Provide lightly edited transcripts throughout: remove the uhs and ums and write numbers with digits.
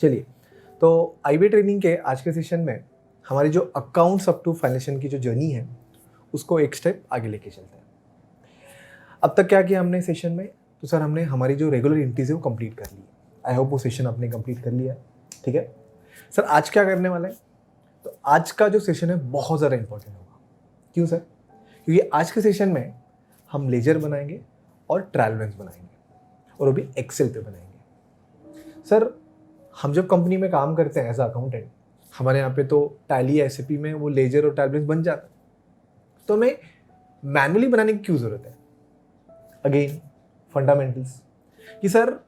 चलिए, तो IB training के आज के सेशन में हमारी जो अकाउंट्स अप टू फाइनेंशियल की जो जर्नी है उसको एक स्टेप आगे लेके चलते हैं। अब तक क्या किया हमने सेशन में? तो सर हमने हमारी जो रेगुलर एंट्रीज है वो कंप्लीट कर ली है। आई होप वो सेशन आपने कंप्लीट कर लिया है। ठीक है सर, आज क्या करने वाला है? तो आज का जो सेशन है बहुत ज़्यादा इंपॉर्टेंट होगा। क्यों सर? क्योंकि आज के सेशन में हम लेजर बनाएंगे और ट्रायल बैलेंस बनाएंगे, और वो भी एक्सेल पे बनाएंगे। सर हम जब कंपनी में काम करते हैं एज अकाउंटेंट, हमारे यहाँ पे तो टैली एसएपी में वो लेजर और ट्रायल बैलेंस बन जाता है, तो हमें मैनुअली बनाने की क्यों ज़रूरत है? अगेन फंडामेंटल्स कि सर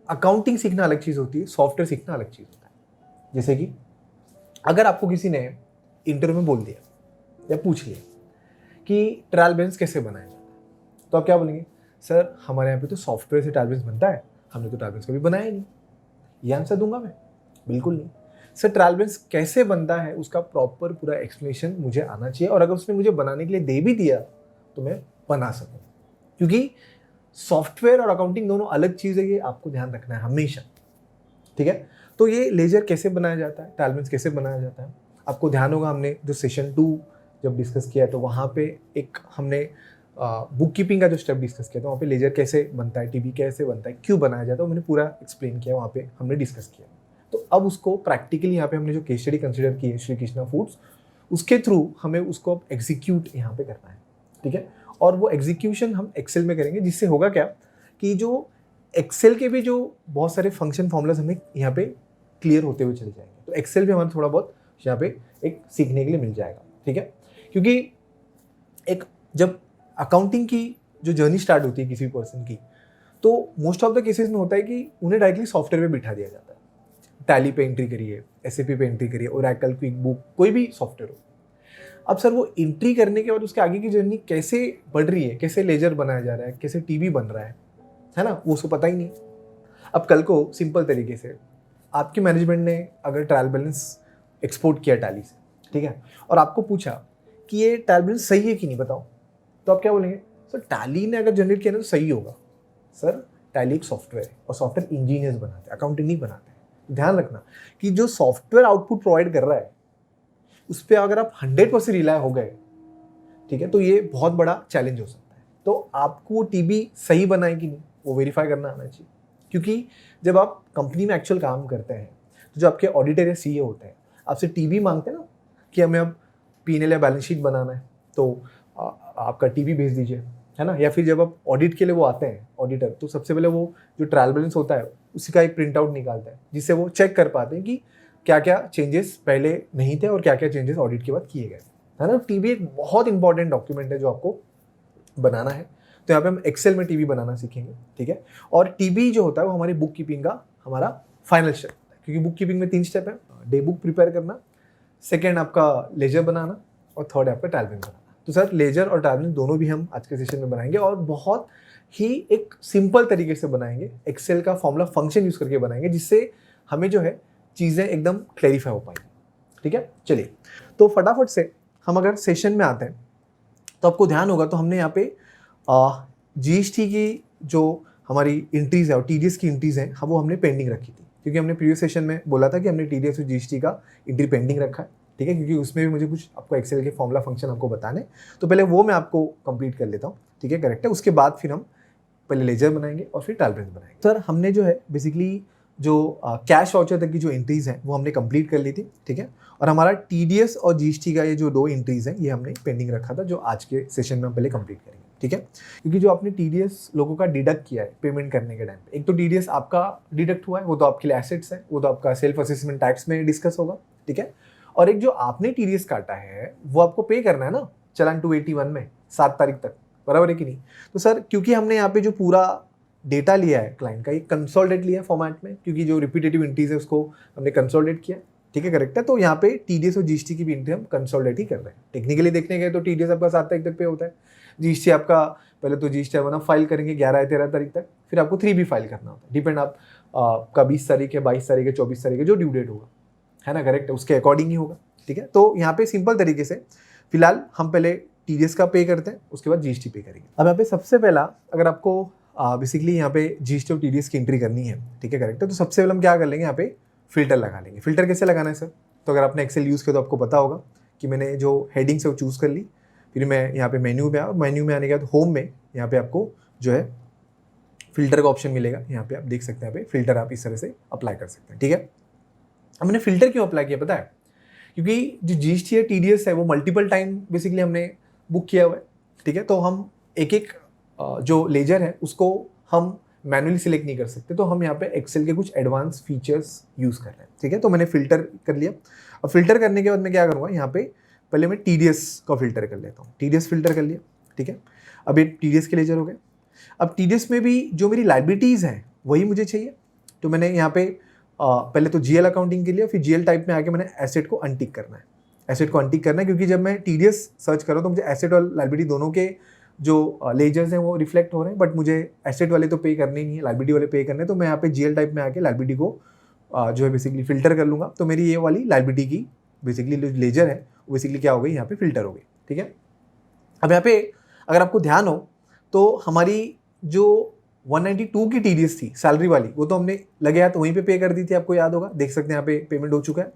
अकाउंटिंग सीखना अलग चीज़ होती है, सॉफ्टवेयर सीखना अलग चीज़ होता है। जैसे कि अगर आपको किसी ने इंटरव्यू में बोल दिया या पूछ लिया कि ट्रायल बैलेंस कैसे बनाया जाता है, तो आप क्या बोलेंगे? सर हमारे यहाँ पे तो सॉफ्टवेयर से ट्रायल बैलेंस बनता है, हमने तो ट्रायल बैलेंस कभी बनाया ही नहीं। ये आंसर दूंगा मैं? बिल्कुल नहीं। सर ट्रायल बैलेंस कैसे बनता है उसका प्रॉपर पूरा एक्सप्लेनेशन मुझे आना चाहिए, और अगर उसने मुझे बनाने के लिए दे भी दिया तो मैं बना सकूँ, क्योंकि सॉफ्टवेयर और अकाउंटिंग दोनों अलग चीज़ है, ये आपको ध्यान रखना है हमेशा। ठीक है, तो ये लेजर कैसे बनाया जाता है, ट्रायल बैलेंस कैसे बनाया जाता है, आपको ध्यान होगा हमने जो सेशन 2 जब डिस्कस किया है तो वहाँ पे एक हमने बुक कीपिंग का जो स्टेप डिस्कस किया था, वहाँ पे लेजर कैसे बनता है, टीबी कैसे बनता है, क्यों बनाया जाता है, मैंने पूरा एक्सप्लेन किया, वहाँ पे हमने डिस्कस किया। तो अब उसको प्रैक्टिकली यहाँ पे हमने जो केस स्टडी कंसिडर की है श्री कृष्णा फूड्स, उसके थ्रू हमें उसको अब एग्जीक्यूट यहाँ पे करना है। ठीक है, और वो एग्जीक्यूशन हम एक्सेल में करेंगे, जिससे होगा क्या कि जो एक्सेल के भी जो बहुत सारे फंक्शन फॉर्मूलाज हमें यहाँ पे क्लियर होते हुए चले जाएंगे, तो एक्सेल भी हमारा थोड़ा बहुत यहाँ पे एक सीखने के लिए मिल जाएगा। ठीक है, क्योंकि एक जब अकाउंटिंग की जो जर्नी स्टार्ट होती है किसी पर्सन की, तो मोस्ट ऑफ द केसेस में होता है कि उन्हें डायरेक्टली सॉफ्टवेयर पे बिठा दिया जाता है। टैली पे एंट्री करिए, एसएपी पे एंट्री करिए, ओरेकल, क्विक बुक, कोई भी सॉफ्टवेयर हो। अब सर वो एंट्री करने के बाद उसके आगे की जर्नी कैसे बढ़ रही है, कैसे लेजर बनाया जा रहा है, कैसे टीबी बन रहा है ना, वो उसको पता ही नहीं। अब कल को सिंपल तरीके से आपके मैनेजमेंट ने अगर ट्रायल बैलेंस एक्सपोर्ट किया टैली से, ठीक है, और आपको पूछा कि ये ट्रायल बैलेंस सही है कि नहीं बताओ, तो आप क्या बोलेंगे? सर टैली ने अगर जनरेट किया ना तो सही होगा। सर टैली एक सॉफ्टवेयर है और सॉफ्टवेयर इंजीनियर्स बनाते हैं, अकाउंटेंट नहीं बनाते हैं। ध्यान रखना कि जो सॉफ्टवेयर आउटपुट प्रोवाइड कर रहा है उस पर अगर आप 100% रिलाय हो गए, ठीक है, तो ये बहुत बड़ा चैलेंज हो सकता है। तो आपको वो टीबी सही बनाए कि नहीं वो वेरीफाई करना आना चाहिए, क्योंकि जब आप कंपनी में एक्चुअल काम करते हैं तो जो आपके ऑडिटर या सीए होते हैं आपसे टीबी मांगते हैं ना कि हमें अब P&L या बैलेंस शीट बनाना है, तो आपका टीबी भेज दीजिए, है ना। या फिर जब आप ऑडिट के लिए वो आते हैं ऑडिटर, तो सबसे पहले वो जो ट्रायल बैलेंस होता है उसी का एक प्रिंट आउट निकालता है, जिससे वो चेक कर पाते हैं कि क्या क्या चेंजेस पहले नहीं थे और क्या क्या चेंजेस ऑडिट के बाद किए गए, है ना। टीबी एक बहुत इंपॉर्टेंट डॉक्यूमेंट है जो आपको बनाना है। तो यहाँ पे हम एक्सेल में टीबी बनाना सीखेंगे, ठीक है। और टीबी जो होता है वो हमारी बुक कीपिंग का हमारा फाइनल स्टेप होता है, क्योंकि बुक कीपिंग में 3 स्टेप है। डे बुक प्रिपेयर करना, सेकेंड आपका लेजर बनाना, और थर्ड आपका ट्रायल बैलेंस बनाना। तो सर लेजर और ट्रायल बैलेंस दोनों भी हम आज के सेशन में बनाएंगे, और बहुत ही एक सिंपल तरीके से बनाएंगे, एक्सेल का फॉर्मूला फंक्शन यूज करके बनाएंगे, जिससे हमें जो है चीज़ें एकदम क्लैरिफाई हो पाएंगी। ठीक है, चलिए तो फटाफट से हम अगर सेशन में आते हैं तो आपको ध्यान होगा, तो हमने यहाँ पे जीएसटी की जो हमारी एंट्रीज है और टीडीएस की एंट्रीज हैं वो हमने पेंडिंग रखी थी, क्योंकि हमने प्रीवियस सेशन में बोला था कि हमने टीडीएस और जीएसटी का एंट्री पेंडिंग रखा है। ठीक है, क्योंकि उसमें भी मुझे कुछ आपको एक्सेल के फॉर्मूला फंक्शन आपको बताने, तो पहले वो मैं आपको कंप्लीट कर लेता हूँ। ठीक है, करेक्ट है। उसके बाद फिर हम पहले लेजर बनाएंगे और फिर ट्रायल बैलेंस बनाएंगे। सर हमने जो है बेसिकली जो कैश वाउचर तक की जो एंट्रीज हैं वो हमने कंप्लीट कर ली थी, ठीक है। और हमारा टीडीएस और जीएसटी का ये जो 2 एंट्रीज हैं ये हमने पेंडिंग रखा था, जो आज के सेशन में हम पहले कंप्लीट करेंगे, ठीक है। क्योंकि जो आपने टीडीएस लोगों का डिडक्ट किया है पेमेंट करने के टाइम पे, एक तो टीडीएस आपका डिडक्ट हुआ है, वो तो आपके लिए एसेट्स है, वो तो आपका सेल्फ असेसमेंट टैक्स में डिस्कस होगा, ठीक है। और एक जो आपने टीडीएस काटा है वो आपको पे करना है ना, चलान 281 में 7 तारीख तक, बराबर है कि नहीं। तो सर क्योंकि हमने यहाँ पे जो पूरा डेटा लिया है क्लाइंट का, ये कंसोलिडेट लिया है फॉर्मेट में, क्योंकि जो रिपीटेटिव एंट्रीज है उसको हमने कंसोलिडेट किया, ठीक है, करेक्ट है। तो यहाँ पे टीडीएस और जीएसटी की भी एंट्री हम कंसोलिडेट ही कर रहे हैं। टेक्निकली देखने गए तो टीडीएस आपका 7 तारीख तक पे होता है, जीएसटी आपका पहले तो जीएसटी आप फाइल करेंगे 11 या 13 तारीख तक, फिर आपको 3 भी फाइल करना होता है, डिपेंड आपका 20 तारीख है, 22 तारीख है, 24 तारीख है, जो ड्यू डेट होगा, है ना, करेक्ट है, उसके अकॉर्डिंग ही होगा, ठीक है। तो यहाँ पे सिंपल तरीके से फिलहाल हम पहले टीडीएस का पे करते हैं, उसके बाद जीएसटी पे करेंगे। अब यहाँ पे सबसे पहला अगर आपको बेसिकली यहाँ पे जीएसटी और टीडीएस की एंट्री करनी है, ठीक है, करेक्ट है, तो सबसे पहले हम क्या कर लेंगे, यहाँ पे फिल्टर लगा लेंगे। फिल्टर कैसे लगाना है सर? तो अगर आपने एक्सेल यूज़ किया तो आपको पता होगा कि मैंने जो हेडिंग्स है वो चूज़ कर ली, फिर मैं यहाँ पे मेन्यू में आया और मेन्यू में आने के बाद होम में यहाँ पे आपको जो है फिल्टर का ऑप्शन मिलेगा। यहाँ पे आप देख सकते हैं, यहाँ पे फिल्टर आप इस तरह से अप्लाई कर सकते हैं। ठीक है, अब मैंने फिल्टर क्यों अप्लाई किया पता है? क्योंकि जो जीएसटी है, टीडीएस है, वो मल्टीपल टाइम बेसिकली हमने बुक किया हुआ है। ठीक है, तो हम एक एक जो लेजर है उसको हम मैनुअली सिलेक्ट नहीं कर सकते, तो हम यहाँ पे एक्सेल के कुछ एडवांस फीचर्स यूज़ कर रहे हैं। ठीक है, तो मैंने फिल्टर कर लिया। अब फिल्टर करने के बाद मैं क्या करूँगा, यहाँ पे पहले मैं टीडीएस का फिल्टर कर लेता हूँ। टीडीएस फिल्टर कर लिया। ठीक है, अब ये टीडीएस के लेजर हो गए। अब टीडीएस में भी जो मेरी लाइबिलिटीज़ हैं वही मुझे चाहिए, तो मैंने यहाँ पे पहले तो जीएल अकाउंटिंग के लिए, फिर जीएल टाइप में आके मैंने एसेट को अनटिक करना है। एसेट को अनटिक करना है क्योंकि जब मैं टीडीएस सर्च कर रहा हूँ तो मुझे एसेट और लाइबिलिटी दोनों के जो लेजर्स हैं वो रिफ्लेक्ट हो रहे हैं, बट मुझे एसेट वाले तो पे करने नहीं है, लाइबिलिटी वाले पे करने हैं। तो मैं यहाँ पे जीएल टाइप में आके लाइबिलिटी को जो है बेसिकली फिल्टर कर लूँगा। तो मेरी ये वाली लाइबिलिटी की बेसिकली लेजर है वो बेसिकली क्या हो गई, यहाँ पे फिल्टर हो गई। ठीक है, अब यहाँ पे अगर आपको ध्यान हो तो हमारी जो 192 की टीडीएस थी सैलरी वाली, वो तो हमने लगे हाथ वहीं पे कर दी थी, आपको याद होगा, देख सकते हैं यहाँ पे पेमेंट हो चुका है।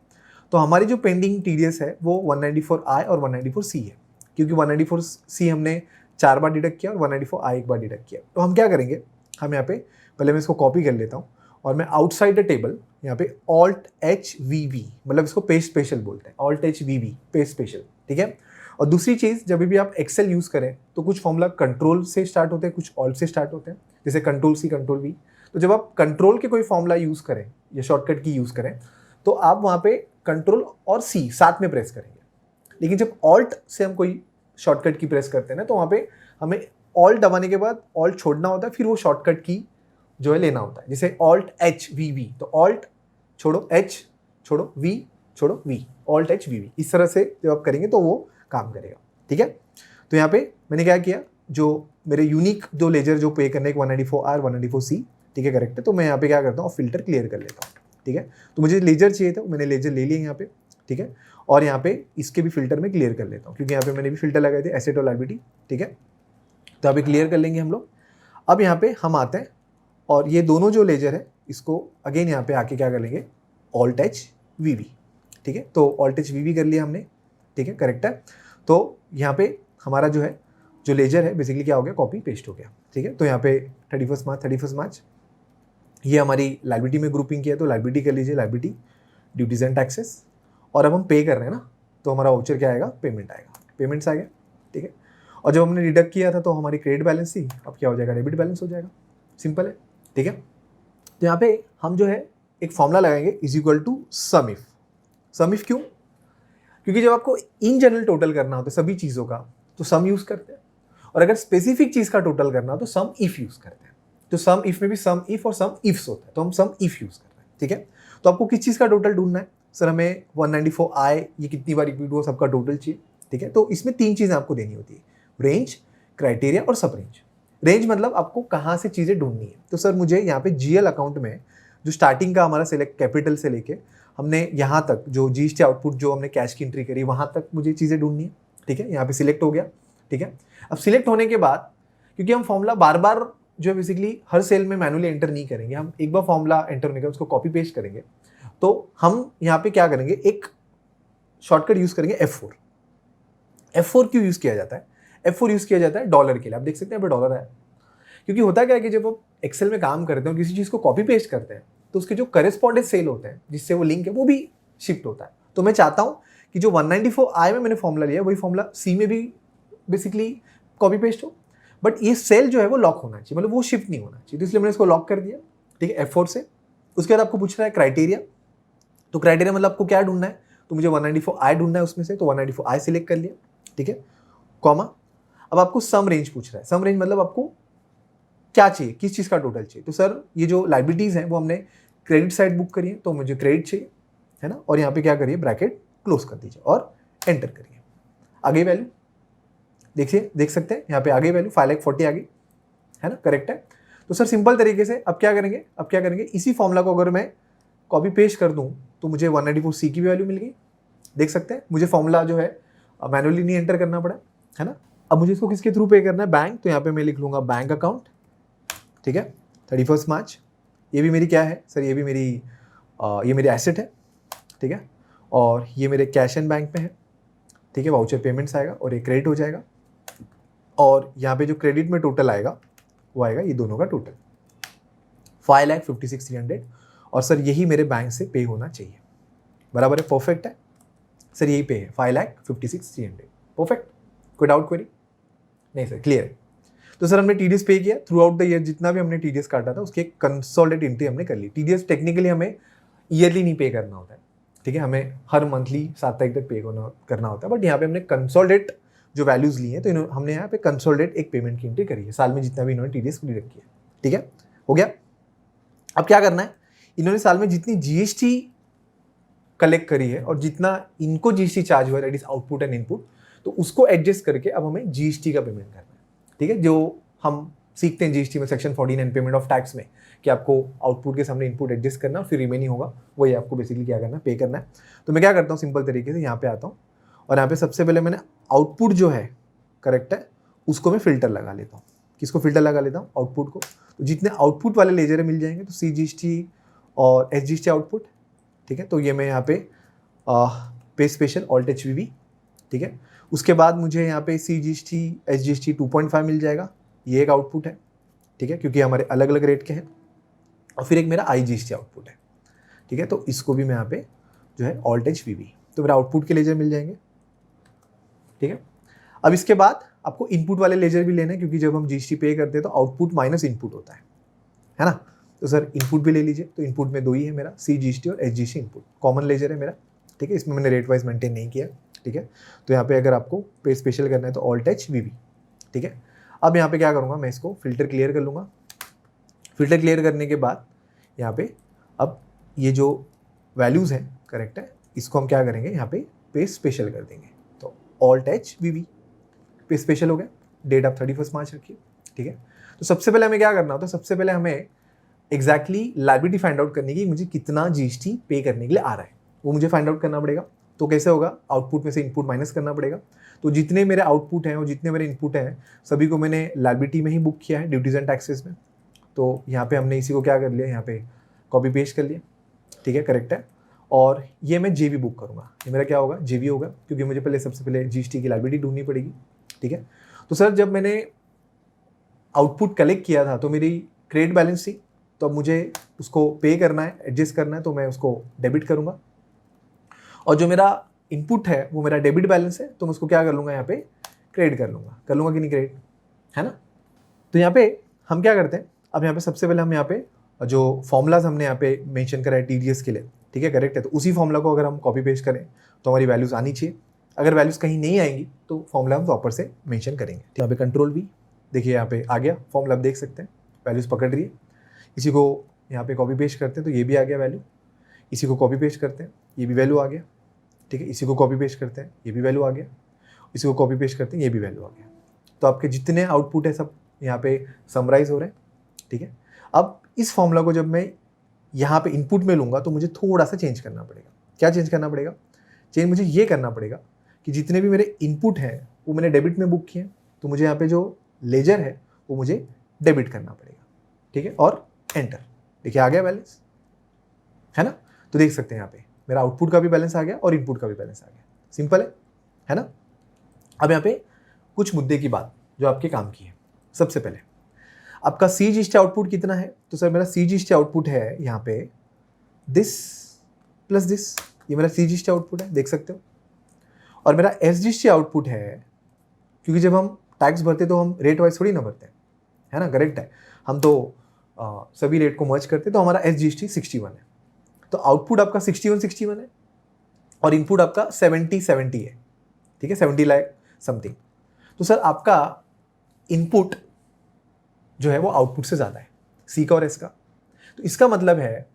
तो हमारी जो पेंडिंग टीडीएस है वो 194I और 194C है, क्योंकि 194C हमने 4 बार डिडक्ट किया और 194I एक बार डिडक्ट किया। तो हम क्या करेंगे, हम यहाँ पे पहले मैं इसको कॉपी कर लेता हूँ और मैं आउटसाइड द टेबल यहाँ पे Alt-HVV, मतलब इसको पेज स्पेशल बोलते हैं, Alt-HVV पेज स्पेशल। ठीक है, और दूसरी चीज़, जब भी आप एक्सेल यूज़ करें तो कुछ फॉर्मूला कंट्रोल से स्टार्ट होते हैं, कुछ ऑल्ट से स्टार्ट होते हैं, जैसे Ctrl-C Ctrl-V। तो जब आप कंट्रोल के कोई फॉर्मूला यूज़ करें या शॉर्टकट की यूज़ करें तो आप वहाँ पे कंट्रोल और सी साथ में प्रेस करेंगे। लेकिन जब ऑल्ट से हम कोई शॉर्टकट की प्रेस करते हैं ना, तो वहाँ पे हमें ऑल्ट दबाने के बाद ऑल्ट छोड़ना होता है, फिर वो शॉर्टकट की जो है लेना होता है, जैसे Alt-HVV। तो ऑल्ट छोड़ो, H छोड़ो, V छोड़ो, V, Alt-HVV। इस तरह से जब आप करेंगे तो वो काम करेगा। ठीक है, तो यहाँ पे मैंने क्या किया, जो मेरे यूनिक दो लेजर जो पे करने के 194R 194C, ठीक है करेक्ट है, तो मैं यहाँ पे क्या करता हूँ, फिल्टर क्लियर कर लेता हूँ। ठीक है, तो मुझे लेजर चाहिए था, मैंने लेजर ले लिया यहाँ पे। ठीक है, और यहाँ पे इसके भी फिल्टर में क्लियर कर लेता हूँ, क्योंकि यहाँ पे मैंने भी फिल्टर लगाए थे एसेट और लायबिलिटी। ठीक है, तो यहाँ पे क्लियर कर लेंगे हम लोग। अब यहाँ पे हम आते हैं और ये दोनों जो लेजर है इसको अगेन यहाँ पे आके क्या कर लेंगे, Alt-HVV। ठीक है, तो Alt-HVV कर लिया हमने। ठीक है करेक्ट है, तो यहाँ पे हमारा जो है जो लेजर है बेसिकली क्या हो गया, कॉपी पेस्ट हो गया। ठीक है, तो यहाँ पे 31 मार्च ये हमारी लायबिलिटी में ग्रुपिंग किया, तो लायबिलिटी कर लीजिए, लायबिलिटी ड्यूटीज एंड टैक्सेस। और अब हम पे कर रहे हैं ना, तो हमारा वाउचर क्या आएगा, पेमेंट आएगा, पेमेंट्स आ गया। ठीक है, और जब हमने डिडक्ट किया था तो हमारी क्रेडिट बैलेंस थी, अब क्या हो जाएगा, डेबिट बैलेंस हो जाएगा। सिंपल है। ठीक है, तो यहाँ पे हम जो है एक फॉर्मूला लगाएंगे, is equal to sum if. Sum if क्यों? क्योंकि जब आपको इन जनरल टोटल करना होता है सभी चीज़ों का तो सम यूज़ करते हैं, और अगर स्पेसिफिक चीज़ का टोटल करना हो तो सम इफ यूज़ करते हैं। तो सम इफ में भी सम इफ और सम इफ्स होता है, तो हम सम इफ यूज़ कर रहे हैं। ठीक है, तो आपको किस चीज़ का टोटल ढूंढना है सर, हमें 194I ये कितनी बार रिपीट हुआ सबका टोटल चाहिए। ठीक है, तो इसमें 3 चीज़ें आपको देनी होती है, रेंज, क्राइटेरिया और सब रेंज। रेंज मतलब आपको कहाँ से चीज़ें ढूंढनी है। तो सर मुझे यहाँ पे जीएल अकाउंट में जो स्टार्टिंग का हमारा सिलेक्ट कैपिटल से लेके हमने यहाँ तक जो जीएसटी आउटपुट जो हमने कैश की एंट्री करी वहाँ तक मुझे चीज़ें ढूंढनी है। ठीक है, यहाँ पे सिलेक्ट हो गया। ठीक है, अब सिलेक्ट होने के बाद क्योंकि हम फॉर्मूला बार बार जो है बेसिकली हर सेल में मैनुअली एंटर नहीं करेंगे, हम एक बार फॉर्मूला एंटर होने के बाद उसको कॉपी पेस्ट करेंगे, तो हम यहाँ पे क्या करेंगे, एक शॉर्टकट यूज़ करेंगे F4। F4 क्यों यूज़ किया जाता है? F4 यूज़ किया जाता है डॉलर के लिए। आप देख सकते हैं यहाँ पे डॉलर है, क्योंकि होता क्या है कि जब आप एक्सेल में काम करते हैं किसी चीज़ को कॉपी पेस्ट करते हैं तो उसके जो करेस्पॉन्डेंट सेल होते हैं जिससे वो लिंक है वो भी शिफ्ट होता है। तो मैं चाहता हूँ कि जो 194I में मैंने फॉर्मूला लिया वही फॉर्मूला C में भी बेसिकली कॉपी पेस्ट हो, बट ये सेल जो है वो लॉक होना चाहिए, मतलब वो शिफ्ट नहीं होना चाहिए, तो इसलिए मैंने इसको लॉक कर दिया। ठीक है, F4 से। उसके बाद आपको पूछ रहा है क्राइटेरिया, तो क्राइटेरिया मतलब आपको क्या ढूंढना है, तो मुझे 194I ढूंढना है उसमें से, तो 194I सिलेक्ट कर लिया। ठीक है, कॉमा। अब आपको सम रेंज पूछ रहा है, सम रेंज मतलब आपको क्या चाहिए, किस चीज़ का टोटल चाहिए। तो सर ये जो लाइबिलिटीज़ हैं वो हमने क्रेडिट साइड बुक करी है, तो मुझे क्रेडिट चाहिए, है ना, और यहाँ पे क्या करिए, ब्रैकेट क्लोज कर दीजिए और एंटर करिए। आगे वैल्यू देखिए, देख सकते हैं यहाँ पे आगे वैल्यू 5,40,000 आ गई, है ना, करेक्ट है। तो सर सिंपल तरीके से अब क्या करेंगे, इसी फॉर्मूला को अगर मैं कॉपी पेस्ट कर दूँ तो मुझे 194C की भी वैल्यू मिल गई। देख सकते हैं, मुझे फॉर्मूला जो है मैनुअली नहीं एंटर करना पड़ा, है ना। अब मुझे इसको किसके थ्रू पे करना है, बैंक, तो यहाँ पे मैं लिख लूँगा बैंक अकाउंट। ठीक है, 31 मार्च। ये भी मेरी क्या है सर, ये भी मेरी ये मेरे एसेट है, ठीक है, और ये मेरे कैश एंड बैंक में है, ठीक है, वाउचर पेमेंट्स आएगा और ये क्रेडिट हो जाएगा, और यहाँ पे जो क्रेडिट में टोटल आएगा वो आएगा ये दोनों का टोटल 5,56,300, और सर यही मेरे बैंक से पे होना चाहिए, बराबर है, परफेक्ट है सर, यही पे है 5,56,300, परफेक्ट, कोई डाउट क्वेरी नहीं सर, क्लियर है। तो सर हमने टीडीएस पे किया थ्रू आउट द ईयर, जितना भी हमने टीडीएस काटा था उसकी एक कंसोलिडेटेड एंट्री हमने कर ली। टीडीएस टेक्निकली हमें ईयरली नहीं पे करना होता है, ठीक है, हमें हर मंथली 7 तारीख तक पे करना होता है, बट यहाँ पे हमने कंसोलिडेट जो वैल्यूज लिए हैं तो हमने यहाँ पे कंसोलिडेट एक पेमेंट की एंट्री करी है, साल में जितना भी इन्होंने टीडीएस क्लियर रखी है, ठीक है, हो गया। अब क्या करना है, इन्होंने साल में जितनी जीएसटी कलेक्ट करी है और जितना इनको जीएसटी चार्ज हुआ है, that is output and input, तो उसको एडजस्ट करके अब हमें जीएसटी का पेमेंट करना है, ठीक है, जो हम सीखते हैं जीएसटी में सेक्शन 49 पेमेंट ऑफ टैक्स में कि आपको आउटपुट के सामने इनपुट एडजस्ट करना, फिर रिमेनिंग होगा वही आपको बेसिकली क्या करना है, पे करना है। तो मैं क्या करता हूँ, सिंपल तरीके से यहाँ पे आता हूँ और यहाँ पे सबसे पहले मैंने आउटपुट जो है करेक्ट है उसको मैं फिल्टर लगा लेता हूँ। किसको फिल्टर लगा लेता हूँ, आउटपुट को। तो जितने आउटपुट वाले लेजर मिल जाएंगे तो CGST और SGST आउटपुट, ठीक है, तो ये मैं यहाँ पे पे स्पेशल ऑल्ट HVB, ठीक है, उसके बाद मुझे यहाँ पे CGST SGST 2.5 मिल जाएगा, ये एक आउटपुट है, ठीक है, क्योंकि हमारे अलग अलग रेट के हैं, और फिर एक मेरा IGST आउटपुट है, ठीक है, तो इसको भी मैं यहाँ पे जो है ऑल्ट HVB, तो मेरा आउटपुट के लेजर मिल जाएंगे, ठीक है। अब इसके बाद आपको इनपुट वाले लेजर भी लेना है, क्योंकि जब हम GST पे करते हैं तो आउटपुट माइनस इनपुट होता है ना, तो सर इनपुट भी ले लीजिए। तो इनपुट में दो ही है मेरा, CGST और SGST इनपुट, कॉमन लेजर है मेरा, ठीक है, इसमें मैंने रेट वाइज मेंटेन नहीं किया, ठीक है। तो यहाँ पे अगर आपको पे स्पेशल करना है तो ऑल्ट HVB, ठीक है। अब यहाँ पे क्या करूँगा, मैं इसको फिल्टर क्लियर कर लूँगा। फिल्टर क्लियर करने के बाद यहाँ पे अब ये जो वैल्यूज़ हैं करेक्ट है, इसको हम क्या करेंगे, यहाँ पे स्पेशल कर देंगे, तो ऑल्ट HVB पे स्पेशल हो गया, डेट आप 31 मार्च रखिए, ठीक है। तो सबसे पहले हमें क्या करना होता है, सबसे पहले हमें एग्जैक्टली लायबिलिटी फाइंड आउट करने की, मुझे कितना GST पे करने के लिए आ रहा है वो मुझे फाइंड आउट करना पड़ेगा। तो कैसे होगा, आउटपुट में से इनपुट माइनस करना पड़ेगा। तो जितने मेरे आउटपुट हैं और जितने मेरे इनपुट हैं सभी को मैंने लायबिलिटी में ही बुक किया है, ड्यूटीज एंड टैक्सेस में। तो यहाँ पे हमने इसी को क्या कर लिया, यहाँ पे कॉपी पेस्ट कर लिया, ठीक है, करेक्ट है। और ये मैं JV बुक करूँगा, ये मेरा क्या होगा, JV होगा, क्योंकि मुझे पहले सबसे पहले GST की लायबिलिटी ढूंढनी पड़ेगी, ठीक है। तो सर जब मैंने आउटपुट कलेक्ट किया था तो मेरी क्रेडिट बैलेंस थी, तो अब मुझे उसको पे करना है, एडजस्ट करना है, तो मैं उसको डेबिट करूँगा। और जो मेरा इनपुट है वो मेरा डेबिट बैलेंस है, तो मैं उसको क्या कर लूँगा, यहाँ पे क्रेडिट कर लूँगा कि नहीं क्रेडिट, है ना। तो यहाँ पे हम क्या करते हैं, अब यहाँ पे सबसे पहले हम यहाँ पे जो फॉर्मूलाज हमने यहाँ पे मेंशन करा है TDS के लिए, ठीक है, करेक्ट है, तो उसी फॉर्मूला को अगर हम कॉपी पेस्ट करें तो हमारी वैल्यूज़ आनी चाहिए। अगर वैल्यूज़ कहीं नहीं आएंगी तो फॉर्मूला हम प्रॉपर से मेंशन करेंगे। यहाँ पे कंट्रोल V, देखिए यहाँ पे आ गया फॉर्मूला, आप देख सकते हैं वैल्यूज़ पकड़ रही है। इसी को यहाँ पे कॉपी पेस्ट करते हैं तो ये भी आ गया वैल्यू, इसी को कॉपी पेस्ट करते हैं ये भी वैल्यू आ गया, ठीक है, इसी को कॉपी पेस्ट करते हैं ये भी वैल्यू आ गया, इसी को कॉपी पेस्ट करते हैं ये भी वैल्यू आ गया। तो आपके जितने आउटपुट है सब यहाँ पे समराइज हो रहे हैं, ठीक है। अब इस फॉर्मूला को जब मैं यहाँ पे इनपुट में लूँगा तो मुझे थोड़ा सा चेंज करना पड़ेगा। क्या चेंज करना पड़ेगा, चेंज मुझे ये करना पड़ेगा कि जितने भी मेरे इनपुट हैं वो मैंने डेबिट में बुक किए, तो मुझे यहाँ पे जो लेजर है वो मुझे डेबिट करना पड़ेगा, ठीक है, और एंटर, देखिए आ गया बैलेंस, है ना। तो देख सकते हैं यहाँ पे मेरा आउटपुट का भी बैलेंस आ गया और इनपुट का भी बैलेंस आ गया, सिंपल है ना। अब यहाँ पे कुछ मुद्दे की बात जो आपके काम की है। सबसे पहले आपका CGST आउटपुट कितना है, तो सर मेरा CGST आउटपुट है यहाँ पे दिस प्लस दिस, ये मेरा CGST आउटपुट है, देख सकते हो। और मेरा SGST आउटपुट है, क्योंकि जब हम टैक्स भरते तो हम रेट वाइज थोड़ी ना भरते हैं, है ना, करेक्ट है, हम तो सभी रेट को मर्ज करते, तो हमारा SGST 61 है। तो आउटपुट आपका 61 है और इनपुट आपका 70 है, ठीक है, 70 लाख समथिंग। तो सर आपका इनपुट जो है वो आउटपुट से ज़्यादा है, C का और S का। तो इसका मतलब है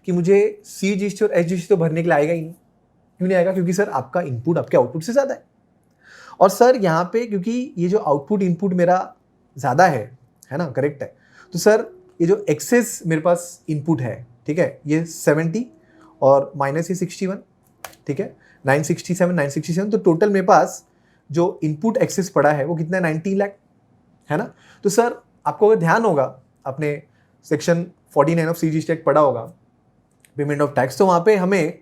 कि मुझे CGST और SGST तो भरने के लिए आएगा ही नहीं। क्यों नहीं आएगा, क्योंकि सर आपका इनपुट आपके आउटपुट से ज़्यादा है। और सर यहाँ पे क्योंकि ये जो आउटपुट इनपुट मेरा ज़्यादा है ना, करेक्ट है, तो सर ये जो एक्सेस मेरे पास इनपुट है, ठीक है, ये 70 और माइनस ये 61, ठीक है, 967, तो टोटल मेरे पास जो इनपुट एक्सेस पड़ा है वो कितना है, 19 लाख, है ना। तो सर आपको अगर ध्यान होगा, आपने सेक्शन 49 ऑफ CGST एक्ट पढ़ा होगा, पेमेंट ऑफ टैक्स, तो वहाँ पे हमें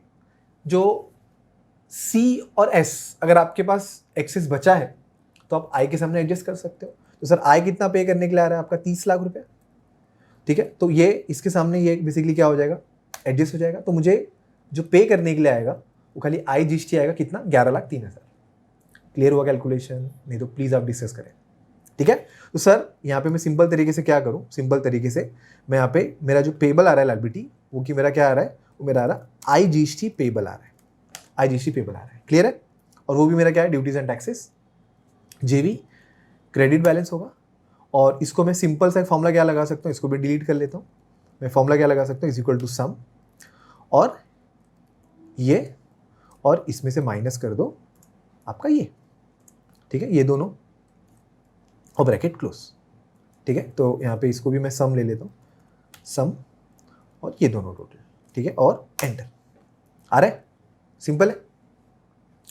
जो C और S अगर आपके पास एक्सेस बचा है तो आप I के सामने एडजस्ट कर सकते हो। तो सर I कितना पे करने के लिए आ रहा है आपका 30 लाख रुपए, ठीक है। तो ये इसके सामने ये बेसिकली क्या हो जाएगा, एडजस्ट हो जाएगा। तो मुझे जो पे करने के लिए आएगा वो खाली IGST आएगा कितना, 11,03,000। क्लियर हुआ कैलकुलेशन? नहीं तो प्लीज़ आप डिस्कस करें, ठीक है। तो सर यहाँ पे मैं सिंपल तरीके से क्या करूँ, सिंपल तरीके से मैं यहाँ पे मेरा जो पेबल आ रहा है लायबिलिटी, वो कि मेरा क्या आ रहा है, वो मेरा आ रहा है IGST पेबल आ रहा है, IGST पेबल आ रहा है। क्लियर है? और वो भी मेरा क्या है, duties and taxes, JV credit balance होगा। और इसको मैं सिंपल सा फॉर्मूला क्या लगा सकता हूँ, इसको भी डिलीट कर लेता हूँ। मैं फॉर्मूला क्या लगा सकता हूँ, इज इक्वल टू सम और ये, और इसमें से माइनस कर दो आपका ये, ठीक है, ये दोनों और ब्रैकेट क्लोज, ठीक है। तो यहाँ पे इसको भी मैं सम ले लेता हूँ, सम और ये दोनों टोटल, ठीक है, और एंटर। आ रहा है? सिंपल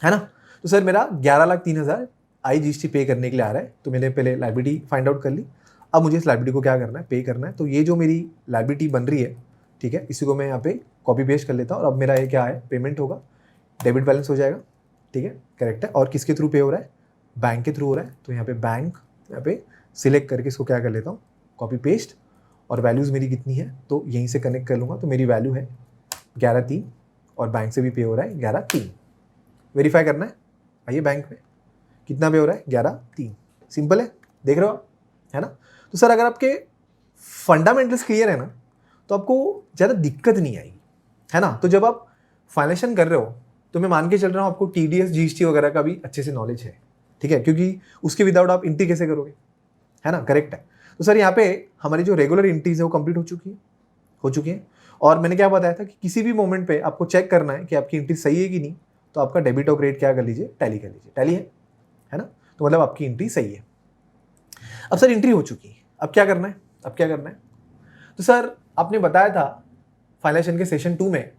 है ना। तो सर मेरा 11,03,000 IGST पे करने के लिए आ रहा है। तो मैंने पहले लायबिलिटी फाइंड आउट कर ली। अब मुझे इस लायबिलिटी को क्या करना है, पे करना है। तो ये जो मेरी लायबिलिटी बन रही है, ठीक है, इसी को मैं यहाँ पे कॉपी पेस्ट कर लेता हूँ। और अब मेरा ये क्या है, पेमेंट होगा, डेबिट बैलेंस हो जाएगा, ठीक है, करेक्ट है। और किसके थ्रू पे हो रहा है, बैंक के थ्रू हो रहा है। तो यहाँ पे बैंक, यहाँ पे सिलेक्ट करके इसको क्या कर लेता हूँ, कॉपी पेस्ट। और वैल्यूज़ मेरी कितनी है, तो यहीं से कनेक्ट कर लूँगा। तो मेरी वैल्यू है 11,03 और बैंक से भी पे हो रहा है 11,03। वेरीफाई करना है, आइए बैंक में कितना पे हो रहा है, 11,03। सिंपल है, देख रहे हो आप, है ना। तो सर अगर आपके फंडामेंटल्स क्लियर है ना, तो आपको ज़्यादा दिक्कत नहीं आएगी, है ना। तो जब आप फाइनेंशियल कर रहे हो तो मैं मान के चल रहा हूँ आपको TDS GST वगैरह का भी अच्छे से नॉलेज है, ठीक है, क्योंकि उसके विदाउट आप एंट्री कैसे करोगे, है ना, करेक्ट है। तो सर यहाँ पे हमारी जो रेगुलर एंट्रीज है वो कंप्लीट हो चुकी है। और मैंने क्या बताया था कि किसी भी मोमेंट पे आपको चेक करना है कि आपकी एंट्री सही है कि नहीं, तो आपका डेबिट और क्रेडिट क्या कर लीजिए, टैली कर लीजिए। टैली है ना, तो मतलब आपकी एंट्री सही है। अब सर एंट्री हो चुकी है, अब क्या करना है, अब क्या करना है। तो सर आपने बताया था फाइनेंशियल के सेशन 2 में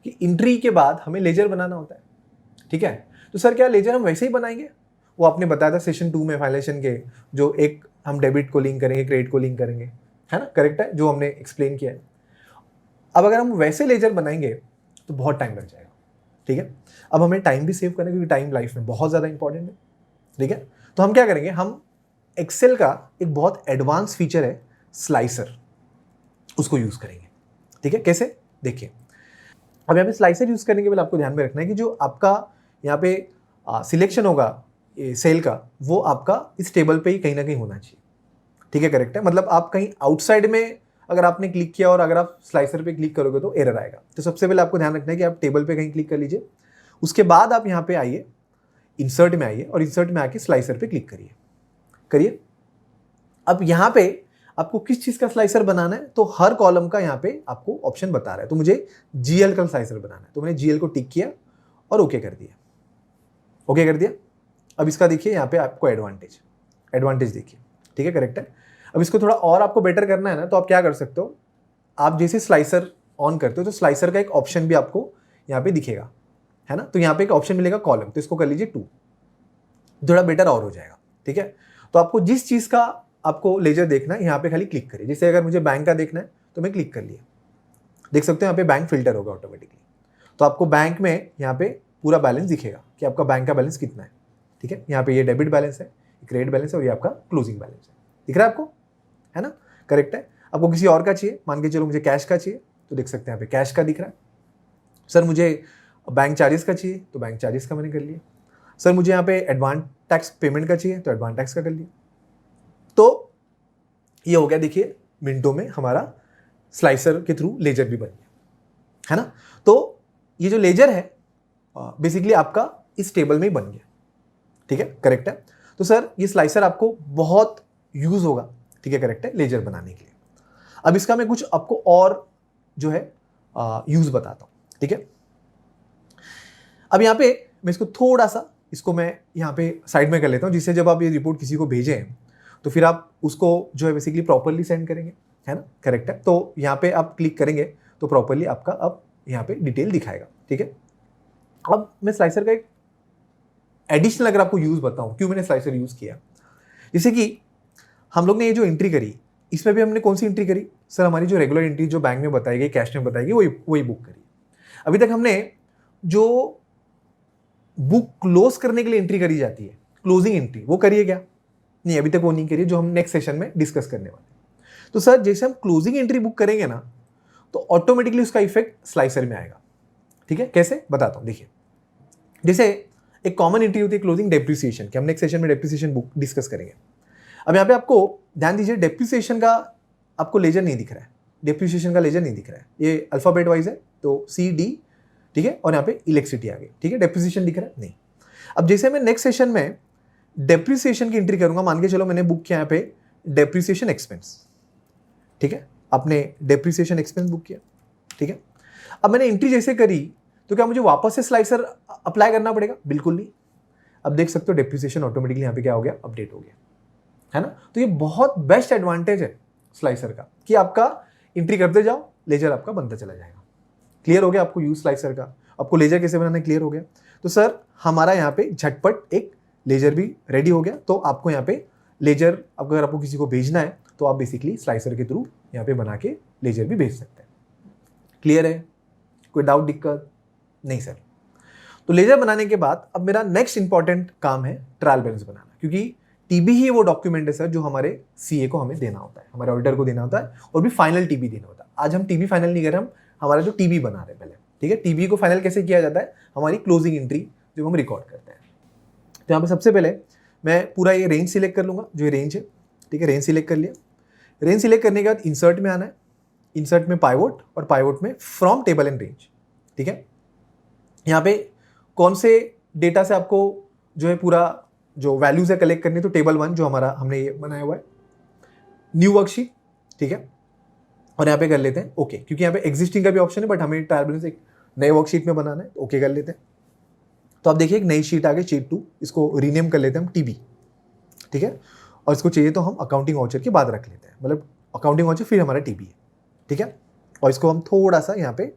कि एंट्री के बाद हमें लेजर बनाना होता है, ठीक है। तो सर क्या लेजर हम वैसे ही बनाएंगे, वो आपने बताया था सेशन 2 में फाइनेंशियल के, जो एक हम डेबिट को लिंक करेंगे, क्रेडिट को लिंक करेंगे, है ना, करेक्ट है, जो हमने एक्सप्लेन किया है। अब अगर हम वैसे लेजर बनाएंगे तो बहुत टाइम लग जाएगा, ठीक है। अब हमें टाइम भी सेव करना है, क्योंकि टाइम लाइफ में बहुत ज़्यादा इंपॉर्टेंट है, ठीक है। तो हम क्या करेंगे, हम एक्सेल का एक बहुत एडवांस फीचर है स्लाइसर, उसको यूज़ करेंगे, ठीक है। कैसे, देखिए, अब यहाँ पे स्लाइसर यूज़ करने के बाद आपको ध्यान में रखना है कि जो आपका यहाँ पे सिलेक्शन होगा सेल का, वो आपका इस टेबल पे ही कहीं ना कहीं होना चाहिए, ठीक है, करेक्ट है। मतलब आप कहीं आउटसाइड में अगर आपने क्लिक किया और अगर आप स्लाइसर पे क्लिक करोगे तो एरर आएगा। तो सबसे पहले आपको ध्यान रखना है कि आप टेबल पे कहीं क्लिक कर लीजिए, उसके बाद आप यहाँ पे आइए, इंसर्ट में आइए और इंसर्ट में आके स्लाइसर पे क्लिक करिए। अब यहाँ पे आपको किस चीज़ का स्लाइसर बनाना है, तो हर कॉलम का यहाँ पे आपको ऑप्शन बता रहा है। तो मुझे GL का स्लाइसर बनाना है, तो मैंने GL को टिक किया और ओके कर दिया। अब इसका देखिए यहाँ पे आपको एडवांटेज देखिए, ठीक है, करेक्ट है। अब इसको थोड़ा और आपको बेटर करना है ना, तो आप क्या कर सकते हो, आप जैसे स्लाइसर ऑन करते हो तो स्लाइसर का एक ऑप्शन भी आपको यहाँ पे दिखेगा, है ना। तो यहाँ पे एक ऑप्शन मिलेगा कॉलम, तो इसको कर लीजिए 2, थोड़ा बेटर और हो जाएगा, ठीक है। तो आपको जिस चीज़ का आपको लेजर देखना है यहाँ पे खाली क्लिक करिए। जैसे अगर मुझे बैंक का देखना है तो मैं क्लिक कर लिया, देख सकते हो यहाँ पे बैंक फिल्टर होगा ऑटोमेटिकली। तो आपको बैंक में यहाँ पे पूरा बैलेंस दिखेगा कि आपका बैंक का बैलेंस कितना है, ठीक है। यहाँ पे ये डेबिट बैलेंस है, क्रेडिट बैलेंस है और ये आपका क्लोजिंग बैलेंस है, दिख रहा है आपको, है ना, करेक्ट है। आपको किसी और का चाहिए, मान के चलो मुझे कैश का चाहिए, तो देख सकते हैं यहाँ पे कैश का दिख रहा है। सर मुझे बैंक चार्जेस का चाहिए, तो बैंक चार्जेस का मैंने कर लिया। सर मुझे यहाँ पे एडवांस टैक्स पेमेंट का चाहिए, तो एडवांस टैक्स का कर लिया। तो ये हो गया, देखिए मिनटों में हमारा स्लाइसर के थ्रू लेजर भी बन गया, है ना। तो ये जो लेजर है बेसिकली आपका इस टेबल में ही बन गया, ठीक है, करेक्ट है। तो सर ये स्लाइसर आपको बहुत यूज होगा, ठीक है, करेक्ट है, लेजर बनाने के लिए। अब इसका मैं कुछ आपको और जो है यूज बताता हूं, ठीक है। अब यहाँ पे मैं इसको थोड़ा सा, इसको मैं यहाँ पे साइड में कर लेता हूँ, जिससे जब आप ये रिपोर्ट किसी को भेजें तो फिर आप उसको जो है बेसिकली प्रॉपरली सेंड करेंगे, है ना, करेक्ट है। तो यहाँ पे आप क्लिक करेंगे तो प्रॉपरली आपका अब यहाँ पे डिटेल दिखाएगा, ठीक है। अब मैं स्लाइसर का एक एडिशनल अगर आपको यूज बताऊं, क्यों मैंने स्लाइसर यूज किया, जैसे कि हम लोग ने ये जो एंट्री करी, इसमें भी हमने कौन सी एंट्री करी सर, हमारी जो रेगुलर एंट्री जो बैंक में बताई गई, कैश में बताई गई, वही बुक करी। अभी तक हमने जो बुक क्लोज करने के लिए एंट्री करी जाती है, क्लोजिंग एंट्री, वो करिए क्या? नहीं, अभी तक वो नहीं करिए, जो हम नेक्स्ट सेशन में डिस्कस करने वाले। तो सर जैसे हम क्लोजिंग एंट्री बुक करेंगे ना, तो ऑटोमेटिकली उसका इफेक्ट स्लाइसर में आएगा। ठीक है, कैसे बताता हूं। देखिए, जैसे एक कॉमन एंट्री होती है क्लोजिंग डेप्रिसिएशन की, हम नेक्स्ट सेशन में डेप्रिसिएशन बुक डिस्कस करेंगे। अब यहाँ पे आपको ध्यान दीजिए, डेप्रिसिएशन का आपको लेजर नहीं दिख रहा है, डेप्रिसिएशन का लेजर नहीं दिख रहा है, ये अल्फाबेट वाइज है, तो सी डी, ठीक है, और यहाँ पे इलेक्ट्रिसिटी आ गई, ठीक है, डेप्रिसिएशन दिख रहा है नहीं। अब जैसे मैं नेक्स्ट सेशन में डेप्रिसिएशन की एंट्री करूंगा, मान के चलो मैंने बुक किया यहाँ पे डेप्रिसिएशन एक्सपेंस, ठीक है, आपने डेप्रिसिएशन एक्सपेंस बुक किया, ठीक है। अब मैंने एंट्री जैसे करी, तो क्या मुझे वापस से स्लाइसर अप्लाई करना पड़ेगा? बिल्कुल नहीं। अब देख सकते हो डेप्रिसिएशन ऑटोमेटिकली यहाँ पे क्या हो गया, अपडेट हो गया, है ना। तो ये बहुत बेस्ट एडवांटेज है स्लाइसर का, कि आपका एंट्री करते जाओ, लेजर आपका बनता चला जाएगा। क्लियर हो गया आपको यूज स्लाइसर का, आपको लेजर कैसे बनाना क्लियर हो गया। तो सर हमारा यहाँ पे झटपट एक लेजर भी रेडी हो गया। तो आपको यहाँ पे लेजर, अगर आपको किसी को भेजना है तो आप बेसिकली स्लाइसर के थ्रू यहाँ पे बना के लेजर भी भेज सकते हैं। क्लियर है? कोई डाउट, दिक्कत नहीं सर। तो लेजर बनाने के बाद अब मेरा नेक्स्ट इंपॉर्टेंट काम है ट्रायल बैलेंस बनाना, क्योंकि टीबी ही वो डॉक्यूमेंट है सर जो हमारे सीए को हमें देना होता है, हमारे ऑडिटर को देना होता है, और भी फाइनल टीबी देना होता है। आज हम टीबी फाइनल नहीं कर रहे, हम हमारा जो टीबी बना रहे हैं पहले, ठीक है। टीबी को फाइनल कैसे किया जाता है? हमारी क्लोजिंग एंट्री जो हम रिकॉर्ड करते हैं। तो यहाँ पे सबसे पहले मैं पूरा ये रेंज सिलेक्ट कर लूंगा, जो ये रेंज है, ठीक है, रेंज सिलेक्ट कर लिया। रेंज सिलेक्ट करने के बाद इंसर्ट में आना है, इंसर्ट में पाइवोट, और पाइवोट में फ्रॉम टेबल एंड रेंज, ठीक है। यहाँ पे कौन से डेटा से आपको जो है पूरा जो वैल्यूज है कलेक्ट करनी है, तो टेबल 1 जो हमारा हमने ये बनाया हुआ है, न्यू वर्कशीट, ठीक है। और यहाँ पे कर लेते हैं ओके, क्योंकि यहाँ पे एग्जिस्टिंग का भी ऑप्शन है, बट हमें ट्रायल बैलेंस एक नए वर्कशीट में बनाना है, तो ओके कर लेते हैं। तो आप देखिए एक नई शीट आ गई, शीट 2, इसको रीनेम कर लेते हैं हम टीबी, ठीक है। और इसको चाहिए तो हम अकाउंटिंग वाउचर के बाद रख लेते हैं, मतलब अकाउंटिंग वाउचर फिर हमारा टीबी है, ठीक है। और इसको हम थोड़ा सा यहाँ पे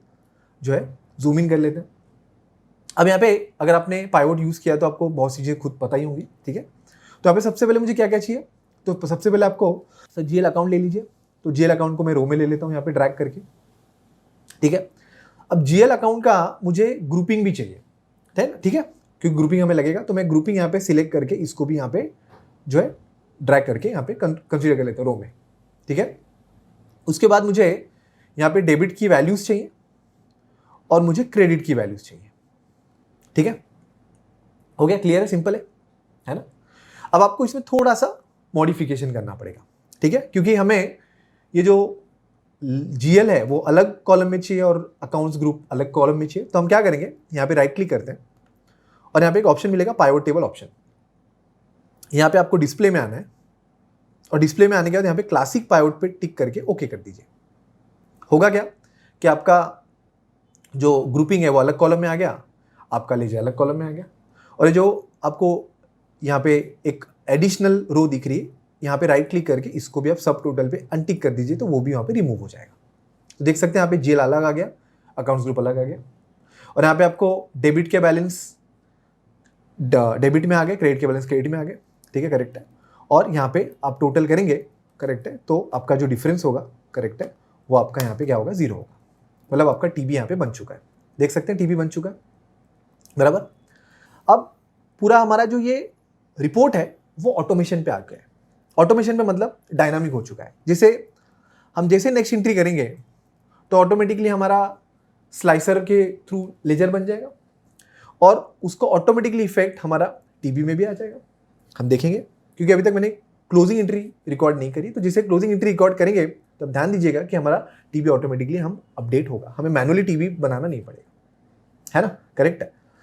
जो है जूम इन कर लेते हैं। अब यहाँ पे अगर आपने पाइवोट यूज़ किया तो आपको बहुत सी चीज़ें खुद पता ही होंगी, ठीक है। तो यहाँ पे सबसे पहले मुझे क्या क्या चाहिए, तो सबसे पहले आपको सर जीएल अकाउंट ले लीजिए। तो जीएल अकाउंट को मैं रो में ले लेता हूँ यहाँ पे ड्रैग करके, ठीक है। अब जीएल अकाउंट का मुझे ग्रुपिंग भी चाहिए, ठीक है, क्योंकि ग्रुपिंग हमें लगेगा। तो मैं ग्रुपिंग यहाँ पे सिलेक्ट करके इसको भी यहाँ पे जो है ड्रैग करके यहाँ पे कंसीडर कर लेता हूँ रो में, ठीक है। उसके बाद मुझे यहाँ पे डेबिट की वैल्यूज चाहिए और मुझे क्रेडिट की वैल्यूज चाहिए, ठीक है। हो गया, क्लियर है, सिंपल है ना। अब आपको इसमें थोड़ा सा मॉडिफिकेशन करना पड़ेगा, ठीक है, क्योंकि हमें ये जो जीएल है वो अलग कॉलम में चाहिए और अकाउंट्स ग्रुप अलग कॉलम में चाहिए। तो हम क्या करेंगे, यहाँ पे राइट क्लिक करते हैं और यहाँ पे एक ऑप्शन मिलेगा पाइवोट टेबल ऑप्शन। यहाँ पे आपको डिस्प्ले में आना है, और डिस्प्ले में आने के बाद यहाँ पे क्लासिक पाइवोट पे टिक करके ओके कर दीजिए। होगा क्या कि आपका जो ग्रुपिंग है वो अलग कॉलम में आ गया, आपका लेजर अलग कॉलम में आ गया, और ये जो आपको यहाँ पे एक एडिशनल रो दिख रही है, यहाँ पे राइट क्लिक करके इसको भी आप सब टोटल पे अनटिक कर दीजिए, तो वो भी यहाँ पे रिमूव हो जाएगा। तो देख सकते हैं यहाँ पे जेल अलग आ गया, अकाउंट्स ग्रुप अलग आ गया, और यहाँ पे आपको डेबिट के बैलेंस डेबिट में आ गए, क्रेडिट के बैलेंस क्रेडिट में आ गए, ठीक है, करेक्ट है। और यहाँ पे आप टोटल करेंगे, करेक्ट है, तो आपका जो डिफरेंस होगा, करेक्ट है, वो आपका यहाँ पे क्या होगा, 0 होगा। मतलब आपका टीबी यहाँ पे बन चुका है, देख सकते हैं टीबी बन चुका है, बराबर। अब पूरा हमारा जो ये रिपोर्ट है वो ऑटोमेशन पे आ गया है। ऑटोमेशन पे मतलब डायनामिक हो चुका है। जैसे नेक्स्ट एंट्री करेंगे तो ऑटोमेटिकली हमारा स्लाइसर के थ्रू लेजर बन जाएगा, और उसको ऑटोमेटिकली इफेक्ट हमारा टीबी में भी आ जाएगा। हम देखेंगे, क्योंकि अभी तक मैंने क्लोजिंग एंट्री रिकॉर्ड नहीं करी, तो जिसे क्लोजिंग एंट्री रिकॉर्ड करेंगे तो अब ध्यान दीजिएगा कि हमारा टीबी ऑटोमेटिकली हम अपडेट होगा, हमें मैनुअली टीबी बनाना नहीं पड़ेगा, है ना, करेक्ट है।